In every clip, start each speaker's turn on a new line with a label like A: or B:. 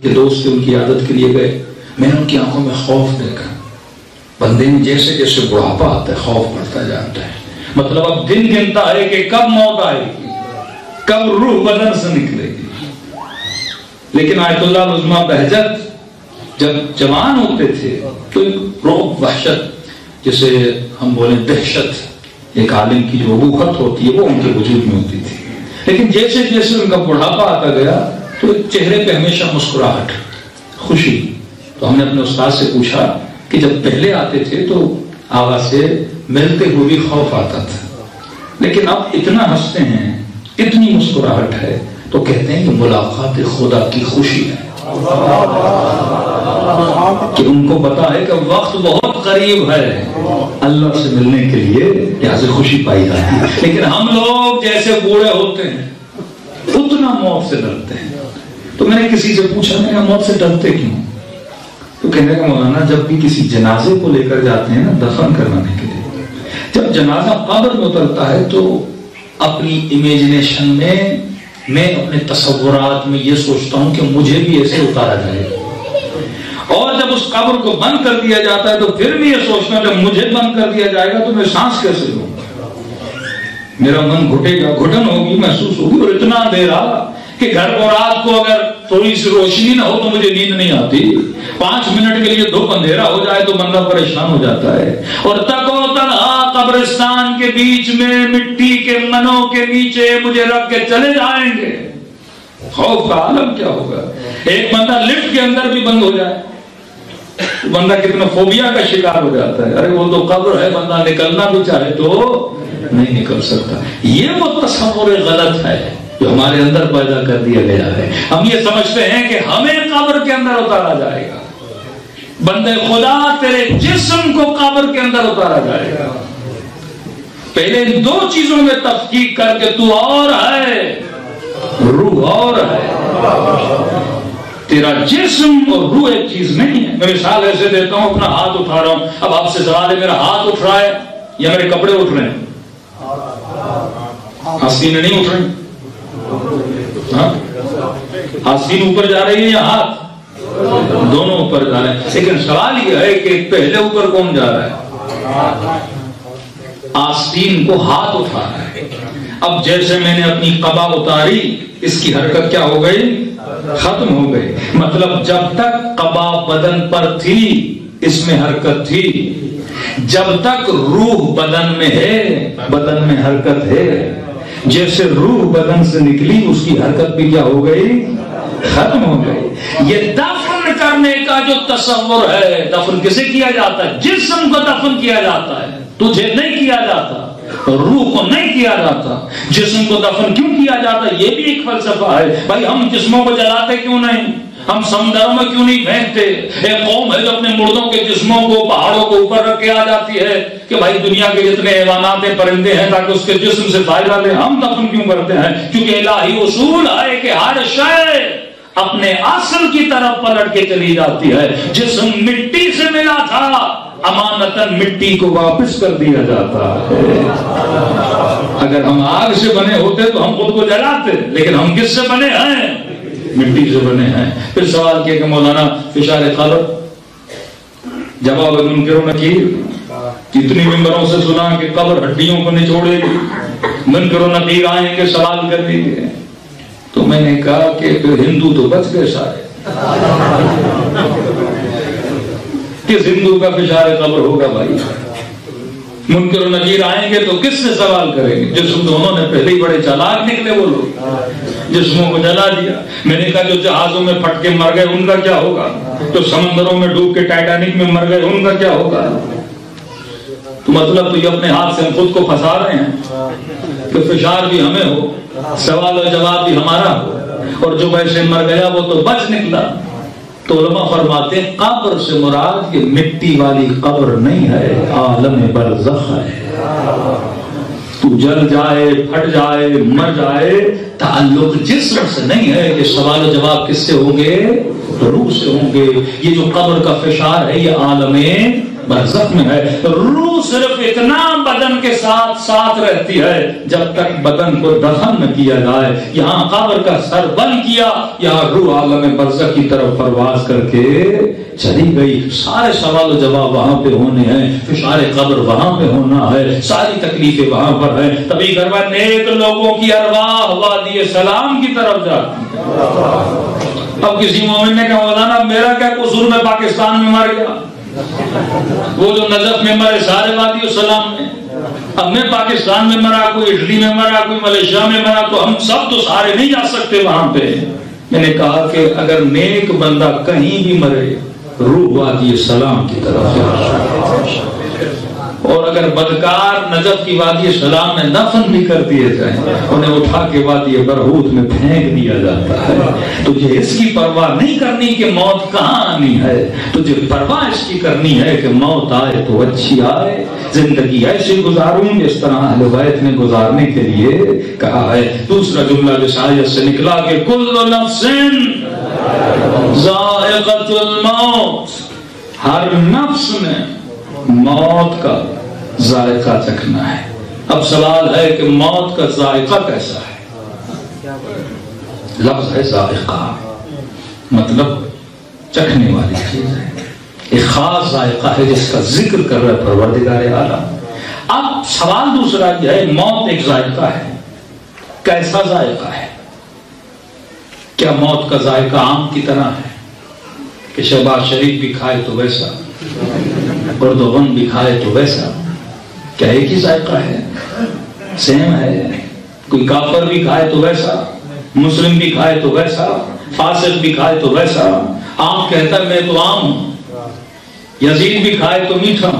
A: کہ دوست ان کی عادت کے لیے گئے، میں نے ان کی آنکھوں میں خوف دیکھا. بندے میں جیسے جیسے بڑھاپا آتا ہے خوف بڑھتا جاتا ہے. مطلب اب دن گنتا ہے کہ کب موت آئے گی، کب روح بدن سے نکلے گی. لیکن آیت اللہ العظمیٰ بہجت جب جوان ہوتے تھے تو ایک رعب، وحشت، جسے ہم بولیں دہشت، ایک عالم کی جو روحت ہوتی ہے وہ ان کے وجود میں ہوتی تھی. لیکن جیسے جیسے ان کا بڑھاپا آتا گیا تو ایک چہرے پہ ہمیشہ مسکراہٹ، خوشی. تو ہم نے اپنے استاد سے پوچھا کہ جب پہلے آتے تھے تو آواز سے ملتے ہوئے بھی خوف آتا تھا، لیکن اب اتنا ہنستے ہیں، اتنی مسکراہٹ ہے، تو کہتے ہیں کہ ملاقات خدا کی خوشی ہے، کہ ان کو پتا ہے کہ وقت بہت قریب ہے اللہ سے ملنے کے لیے، یہاں سے خوشی پائی جاتی ہے. لیکن ہم لوگ جیسے بوڑھے ہوتے ہیں اتنا موت سے ڈرتے ہیں. تو میں نے کسی سے پوچھا، میں نے کہا موت سے ڈرتے کیوں؟ تو کہنے کا مولانا جب بھی کسی جنازے کو لے کر جاتے ہیں نا دفن کروانے کے لیے، جب جنازہ قبر میں اترتا ہے تو اپنی امیجنیشن میں اپنے تصورات میں یہ سوچتا ہوں کہ مجھے بھی ایسے اتارا جائے گا. اور جب اس قبر کو بند کر دیا جاتا ہے تو پھر بھی یہ سوچتا ہوں کہ مجھے بند کر دیا جائے گا تو میں سانس کیسے لوں گا، میرا من گھٹے گا، گھٹن ہوگی، محسوس ہوگی. اور اتنا اندھیرا کہ گھر کو رات کو اگر تھوڑی سی روشنی نہ ہو تو مجھے نیند نہیں آتی. 5 منٹ کے لیے دھوپ اندھیرا ہو جائے تو بندہ پریشان ہو جاتا ہے. اور تک و تنہا قبرستان کے بیچ میں مٹی کے منوں کے نیچے مجھے رکھ کے چلے جائیں گے، خوف کا عالم کیا ہوگا. ایک بندہ لفٹ کے اندر بھی بند ہو جائے بندہ کتنا فوبیا کا شکار ہو جاتا ہے. ارے وہ تو قبر ہے، بندہ نکلنا بھی چاہے تو نہیں نکل سکتا. یہ وہ تصور غلط ہے جو ہمارے اندر پیدا کر دیا گیا ہے. ہم یہ سمجھتے ہیں کہ ہمیں قبر کے اندر اتارا جائے گا. بندے خدا تیرے جسم کو قبر کے اندر اتارا جائے گا. پہلے ان 2 چیزوں میں تفکیک کر کے تو اور ہے، روح اور ہے. تیرا جسم اور روح ایک چیز نہیں ہے. میں مثال ایسے دیتا ہوں، اپنا ہاتھ اٹھا رہا ہوں. اب آپ سے سوال ہے میرا ہاتھ اٹھ رہا ہے یا میرے کپڑے اٹھ رہے ہیں؟ آستینیں نہیں اٹھ رہی، آستین اوپر جا رہی ہے یا ہاتھ؟ دونوں اوپر جا رہے ہیں. لیکن سوال یہ ہے کہ پہلے اوپر کون جا رہا ہے؟ آستین کو ہاتھ اٹھا رہا ہے. اب جیسے میں نے اپنی قبا اتاری، اس کی حرکت کیا ہو گئی؟ ختم ہو گئی. مطلب جب تک قبا بدن پر تھی اس میں حرکت تھی، جب تک روح بدن میں ہے بدن میں حرکت ہے. جیسے روح بدن سے نکلی اس کی حرکت بھی کیا ہو گئی؟ ختم ہو گئی. یہ دفن کرنے کا جو تصور ہے، دفن کسے کیا جاتا ہے؟ جسم کو دفن کیا جاتا ہے، تجھے نہیں کیا جاتا، روح کو نہیں کیا جاتا. جسم کو دفن کیوں کیا جاتا ہے یہ بھی ایک فلسفہ ہے. بھائی ہم جسموں کو جلاتے کیوں نہیں؟ ہم سمندروں میں کیوں نہیں پھینکتے؟ ایک قوم ہے جو اپنے مردوں کے جسموں کو پہاڑوں کو اوپر رکھ کے آ جاتی ہے کہ بھائی دنیا کے جتنے حیوانات پرندے ہیں تاکہ اس کے جسم سے فائدہ لیں. ہم دفن کیوں کرتے ہیں؟ کیونکہ الہی اصول ہے کہ ہر شے اپنے اصل کی طرف پلٹ کے چلی جاتی ہے. جسم مٹی سے ملا تھا، امانتاً مٹی کو واپس کر دیا جاتا ہے. اگر ہم آگ سے بنے ہوتے تو ہم خود کو جلاتے، لیکن ہم کس سے بنے ہیں؟ مٹی سے بنے ہیں. پھر سوال کیا کہ مولانا فشار قبر، جواب منکر و نکیر. کتنی ممبروں سے سنا کہ قبر ہڈیوں کو نچوڑے گی، منکر و نکیر آئیں گے سوال کرنے کے. تو میں نے کہا کہ پھر ہندو تو بچ گئے سارے. کس ہندو کا فشار قبر ہوگا بھائی؟ منکر و نکیر آئیں گے تو کس سے سوال کریں گے؟ جسم تو انہوں نے پہلے ہی بڑے چالاک نکلے وہ لوگ، جسموں کو جلا دیا. میں نے کہا جو جہازوں میں پھٹ کے مر گئے ان کا کیا ہوگا؟ جو سمندروں میں ڈوب کے ٹائٹینک میں مر گئے ان کا کیا ہوگا؟ تو مطلب تو یہ اپنے ہاتھ سے ہم خود کو پھنسا رہے ہیں کہ فشار بھی ہمیں ہو، سوال و جواب بھی ہمارا ہو، اور جو ویسے مر گیا وہ تو بچ نکلا. تو علماء فرماتے ہیں قبر سے مراد یہ مٹی والی قبر نہیں ہے، عالم برزخ ہے. تو جل جائے، پھٹ جائے، مر جائے، تعلق جسم سے نہیں ہے. یہ سوال و جواب کس سے ہوں گے؟ روح سے ہوں گے. یہ جو قبر کا فشار ہے یہ عالم برزخ میں ہے. روح صرف اتنا بدن کے ساتھ رہتی ہے جب تک بدن کو دفن نہ کیا جائے. یہاں قبر کا سر بند کیا, یہاں روح عالم برزخ کی طرف پرواز کر کے چلی گئی. سارے سوال و جواب وہاں پہ ہونے ہیں, فشار قبر وہاں پہ ہونا ہے, ساری تکلیفیں وہاں پر ہیں. تبھی کروا نیک لوگوں کی ارواح وادی سلام کی طرف جاتی ہے. اب کسی مومن نے کہا مولانا میرا کیا قصور, میں پاکستان میں مر گیا, وہ جو نجف میں مرے سارے وادی السلام میں, اب میں پاکستان میں مرا, کوئی اٹلی میں مرا, کوئی ملیشیا میں مرا, تو ہم سب تو سارے نہیں جا سکتے وہاں پہ. میں نے کہا کہ اگر نیک بندہ کہیں بھی مرے روح وادی السلام کی طرف جا, اور اگر بدکار نجف کی وادی سلام میں دفن بھی کر دیے جائیں, انہیں اٹھا کے وادی برہوت میں پھینک دیا جاتا ہے. تجھے اس کی پرواہ نہیں کرنی کہ موت کہاں آنی ہے, تجھے پرواہ اس کی کرنی ہے کہ موت آئے تو اچھی آئے, زندگی ایسی گزاروں جس طرح اہل بیت نے گزارنے کے لیے کہا ہے. دوسرا جملہ جس آیت سے نکلا کہ کل نفس ذائقۃ الموت, ہر نفس نے موت کا ذائقہ چکھنا ہے. اب سوال ہے کہ موت کا ذائقہ کیسا ہے؟ لفظ ہے ذائقہ, مطلب چکھنے والی چیز ہے, ایک خاص ذائقہ ہے جس کا ذکر کر رہا ہے پروردگار اعلیٰ. اب سوال دوسرا یہ ہے, موت ایک ذائقہ ہے, کیسا ذائقہ ہے؟ کیا موت کا ذائقہ آم کی طرح ہے کہ شہباز شریف بھی کھائے تو ویسا, اردوغن بھی کھائے تو ویسا؟ کیا ایک ہی ذائقہ ہے؟ سیم ہے. کوئی کافر بھی کھائے تو ویسا, مسلم بھی کھائے تو ویسا, فاسق بھی کھائے تو ویسا. آم کہتا ہے میں تو آم ہوں, یزید بھی کھائے تو میٹھا,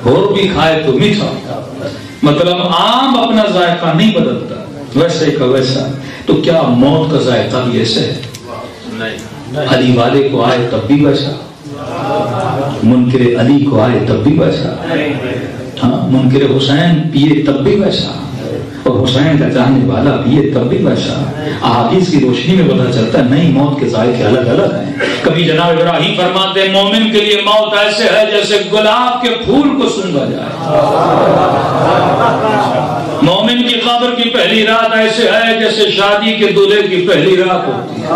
A: اور بھی کھائے تو میٹھا. مطلب آم اپنا ذائقہ نہیں بدلتا, ویسے کا ویسا. تو کیا موت کا ذائقہ بھی ایسے ہے؟ علی والے کو آئے تب بھی ویسا, منکر علی کو آئے تب بھی ویسا, ہاں منکر حسین پیے تب بھی ویسا, اور حسین کا چاہنے والا پیے تب بھی ویسا. احادیث کی روشنی میں پتہ چلتا ہے نہیں, موت کے ذائقے الگ الگ ہیں. کبھی جناب ابراہیم فرماتے ہیں مومن کے لیے موت ایسے ہے جیسے گلاب کے پھول کو سونگا جائے. مومن کی قبر کی پہلی رات ایسے ہے جیسے شادی کے دولہے کی پہلی رات ہوتی ہے.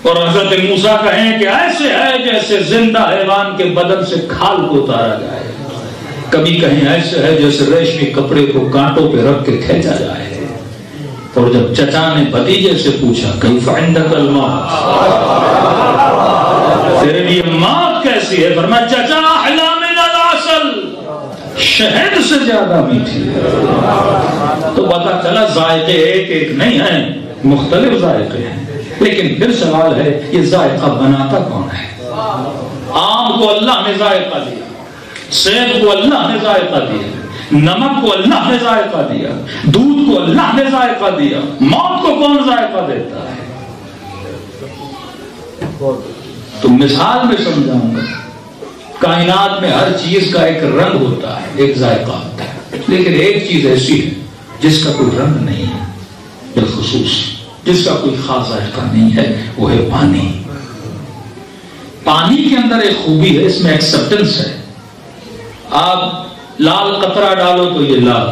A: اور حضرت موسیٰ کہیں کہ ایسے ہے جیسے زندہ حیوان کے بدن سے کھال کو اتارا جائے. کبھی کہیں ایسے ہے جیسے ریشمی کپڑے کو کانٹوں پہ رکھ کے کھینچا جائے. اور جب چچا نے بھتیجے سے پوچھا کیف عندک الموت, تیرے لیے موت کیسی ہے؟ فرمایا چچا احلی من العسل, شہد سے زیادہ میٹھی ہے. تو پتہ چلا ذائقے ایک ایک نہیں ہیں, مختلف ذائقے ہیں. لیکن پھر سوال ہے یہ ذائقہ بناتا کون ہے؟ آم کو اللہ نے ذائقہ دیا, سیب کو اللہ نے ذائقہ دیا, نمک کو اللہ نے ذائقہ دیا, دودھ کو اللہ نے ذائقہ دیا. موت کو کون ذائقہ دیتا ہے؟ تو مثال میں سمجھاؤں گا, کائنات میں ہر چیز کا ایک رنگ ہوتا ہے, ایک ذائقہ ہوتا ہے, لیکن ایک چیز ایسی ہے جس کا کوئی رنگ نہیں ہے, بالخصوص جس کا کوئی خاص ذائقہ نہیں ہے, وہ ہے پانی. پانی کے اندر ایک خوبی ہے, اس میں ایکسپٹنس ہے. آپ لال قطرہ ڈالو تو یہ لال,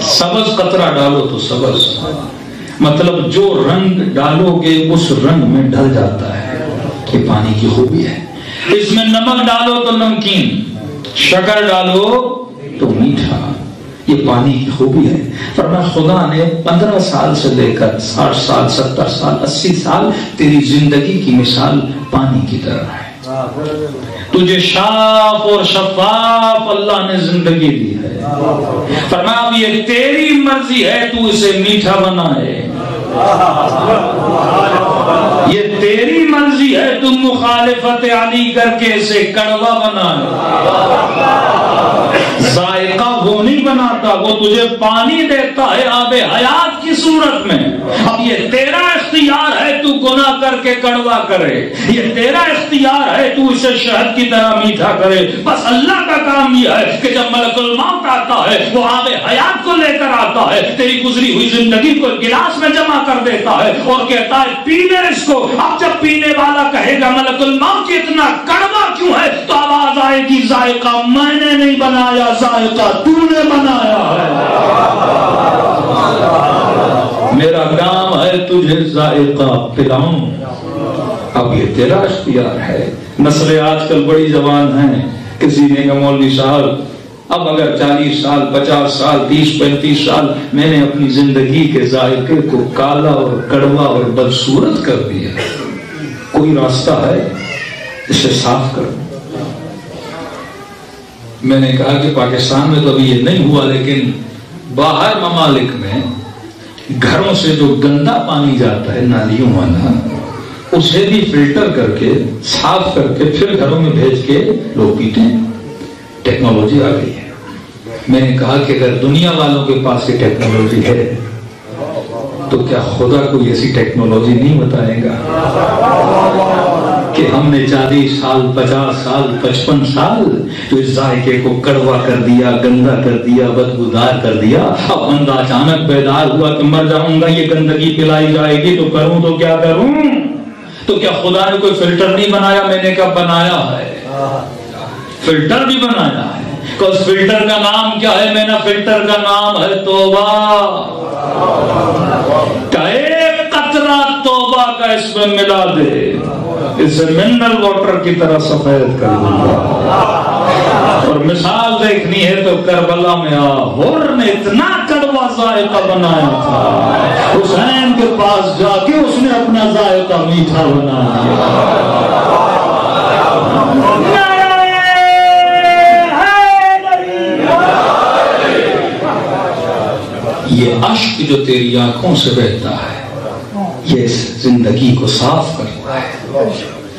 A: سبز قطرہ ڈالو تو سبز, مطلب جو رنگ ڈالو گے اس رنگ میں ڈھل جاتا ہے. یہ پانی کی خوبی ہے. اس میں نمک ڈالو تو نمکین, شکر ڈالو تو میٹھا. یہ پانی کی خوبی ہے. فرمایا خدا نے 15 سال سے لے کر 60 سال 70 سال 80 سال تیری زندگی کی مثال پانی کی طرح ہے. تجھے شاف اور شفاف اللہ نے زندگی دی ہے. فرمایا اب یہ تیری مرضی ہے, تو اسے میٹھا بنائے. یہ تیری مرضی ہے, تم مخالفت علی کر کے اسے کڑوا بنائے. ذائقہ وہ نہیں بناتا, وہ تجھے پانی دیتا ہے آب حیات کی صورت میں. اب یہ تیرا اختیار ہے, تو گناہ کر کے کڑوا کرے، یہ تیرا اختیار ہے، تو اسے شہد کی طرح میٹھا کرے۔ بس اللہ کا کام یہ ہے کہ جب ملک الموت آتا ہے وہ آب حیات کو لے کر آتا ہے، تیری گزری ہوئی زندگی کو گلاس میں جمع کر دیتا ہے اور کہتا ہے پی لے اس کو۔ اب جب پینے والا کہے گا ملک الموت اتنا کڑوا کیوں ہے، تو آواز آئے گی ذائقہ میں نے نہیں بنایا، ذائقہ تو نے بنایا ہے۔ میرا کام ہے تجھے ذائقہ پلاؤں، اب یہ تیرا اختیار ہے۔ نسلیں آج کل بڑی زبان ہیں، کسی نے کہا مولوی صاحب اب اگر 40 سال 50 سال 30 35 سال میں نے اپنی زندگی کے ذائقے کو کالا اور کڑوا اور بدصورت کر دیا، کوئی راستہ ہے اسے صاف کرو؟ میں نے کہا کہ پاکستان میں تو ابھی یہ نہیں ہوا، لیکن باہر ممالک میں گھروں سے جو گندا پانی جاتا ہے نالیوں والا، اسے بھی فلٹر کر کے صاف کر کے پھر گھروں میں بھیج کے لوگ پیتے ہیں۔ ٹیکنالوجی آ گئی ہے۔ میں نے کہا کہ اگر دنیا والوں کے پاس یہ ٹیکنالوجی ہے تو کیا خدا کوئی ایسی ٹیکنالوجی نہیں بتائے گا کہ ہم نے 40 سال 50 سال 55 سال جو اس ذائقے کو کڑوا کر دیا، گندا کر دیا، بدبودار کر دیا، اب بندہ اچانک بیدار ہوا کہ مر جاؤں گا، یہ گندگی پلائی جائے گی تو کروں تو کیا کروں؟ تو کیا خدا نے کوئی فلٹر نہیں بنایا؟ میں نے کہا بنایا ہے، فلٹر بھی بنایا ہے۔ اس فلٹر کا نام کیا ہے؟ میں نے فلٹر کا نام ہے توبہ۔ کہ ایک قطرہ توبہ کا اس میں ملا دے، اسے منرل واٹر کی طرح سفید کر دوں گا۔ اور مثال دیکھنی ہے تو کربلا میں آہور نے اتنا کڑوا ذائقہ بنایا تھا، حسین کے پاس جا کے اس نے اپنا ذائقہ میٹھا بنا دیا۔ یہ اشک جو تیری آنکھوں سے بہتا ہے یہ اس زندگی کو صاف کرتا ہے۔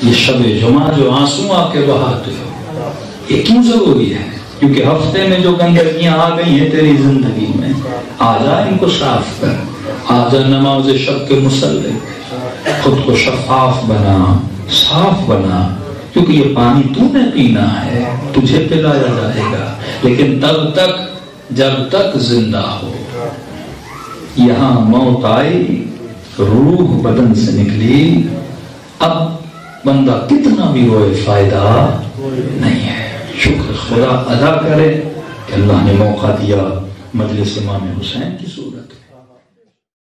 A: یہ شب جمعہ جو آنسو آ کے بہاتے ہو یہ کیوں ضروری ہے؟ کیونکہ ہفتے میں جو گندگیاں آ گئی ہیں تیری زندگی میں، آ جا ان کو صاف کر، آ جا نماز شب کے مصلی، خود کو شفاف بنا، صاف بنا، کیونکہ یہ پانی تو نے پینا ہے، تجھے پلایا جائے گا، لیکن تب تک جب تک زندہ ہو۔ یہاں موت آئی، روح بدن سے نکلی، اب بندہ کتنا بھی روئے فائدہ نہیں ہے۔ شکر خدا ادا کرے کہ اللہ نے موقع دیا مجلس امام حسین کی صورت میں۔